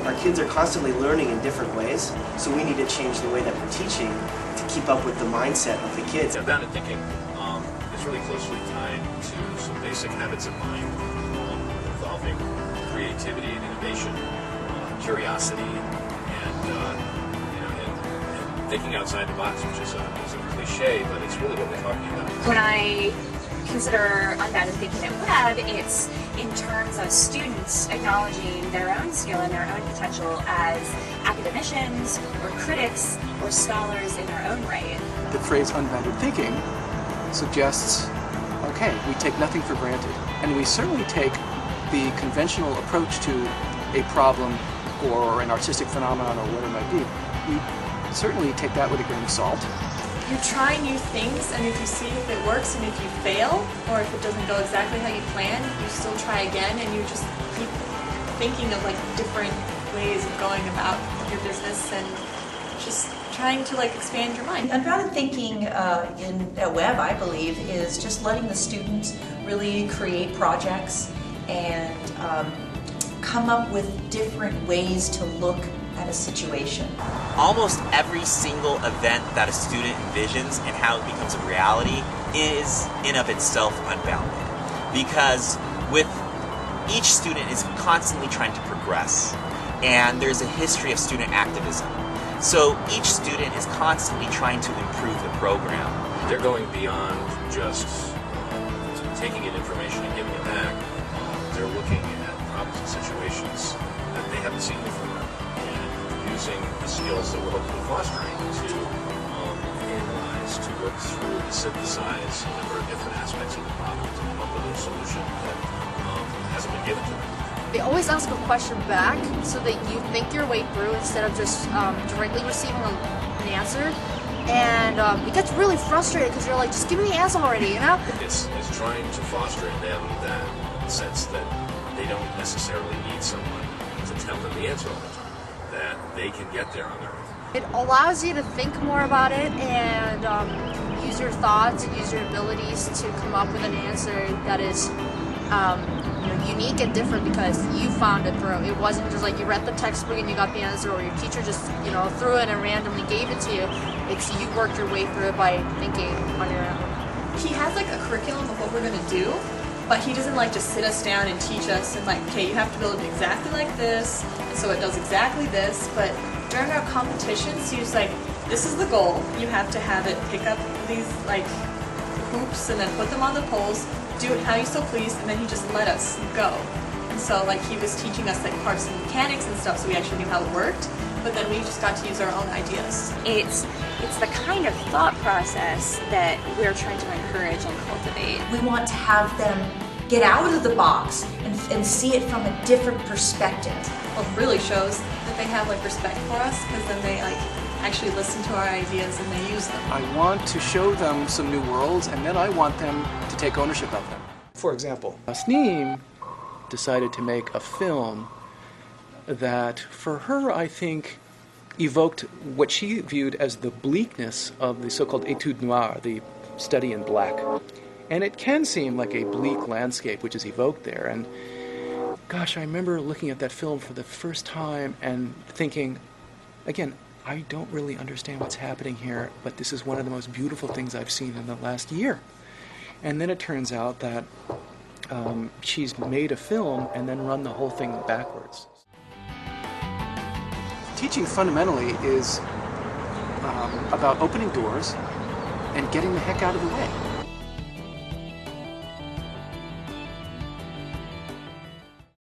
Our kids are constantly learning in different ways, so we need to change the way that we're teaching to keep up with the mindset of the kids. Unbounded thinking is really closely tied to some basic habits of mind involving creativity and innovation, curiosity, and thinking outside the box, which is a cliche, but it's really what we're talking about. When I consider unbounded thinking at Webb, it's in terms of students acknowledging their own skill and their own potential as academicians or critics or scholars in their own right. The phrase unbounded thinking suggests, okay, we take nothing for granted, and we certainly take the conventional approach to a problem or an artistic phenomenon or whatever it might be. We certainly take that with a grain of salt. You try new things, and if you see if it works, and if you fail, or if it doesn't go exactly how you planned, you still try again, and you just keep thinking of like different ways of going about your business and just trying to like expand your mind. Unbounded thinking at Webb, I believe, is just letting the students really create projects and come up with different ways to look at a situation. Almost every single event that a student envisions and how it becomes a reality is in of itself unbounded, because with each student is constantly trying to progress, and there's a history of student activism. So each student is constantly trying to improve the program. They're going beyond just taking in information and giving it back. They're looking at problems and situations that they haven't seen before, using the skills that we're hopefully fostering to analyze, to work through, to synthesize a number of different aspects of the problem to come up with a solution that hasn't been given to them. They always ask a question back so that you think your way through instead of just directly receiving an answer. And it gets really frustrated because you're like, just give me the answer already, you know? It's trying to foster in them that sense that they don't necessarily need someone to tell them the answer all the time, that they can get there on their own. It allows you to think more about it and use your thoughts and use your abilities to come up with an answer that is unique and different because you found it through. It wasn't just like you read the textbook and you got the answer, or your teacher just threw it and randomly gave it to you. It's you worked your way through it by thinking on your own. He has like a curriculum of what we're going to do, but he doesn't like to sit us down and teach us and like, okay, you have to build it exactly like this, and so it does exactly this. But during our competitions, he's like, this is the goal. You have to have it pick up these like hoops and then put them on the poles, do it how you so please, and then he just let us go. And so like he was teaching us like parts and mechanics and stuff, so we actually knew how it worked, but then we just got to use our own ideas. It's the kind of thought process that we're trying to encourage and cultivate. We want to have them get out of the box and see it from a different perspective. Well, it really shows that they have like respect for us, because then they like actually listen to our ideas and they use them. I want to show them some new worlds, and then I want them to take ownership of them. For example, Sneem decided to make a film that, for her, I think, evoked what she viewed as the bleakness of the so-called étude noire, the study in black. And it can seem like a bleak landscape which is evoked there. And gosh, I remember looking at that film for the first time and thinking, again, I don't really understand what's happening here, but this is one of the most beautiful things I've seen in the last year. And then it turns out that she's made a film and then run the whole thing backwards. Teaching fundamentally is about opening doors and getting the heck out of the way.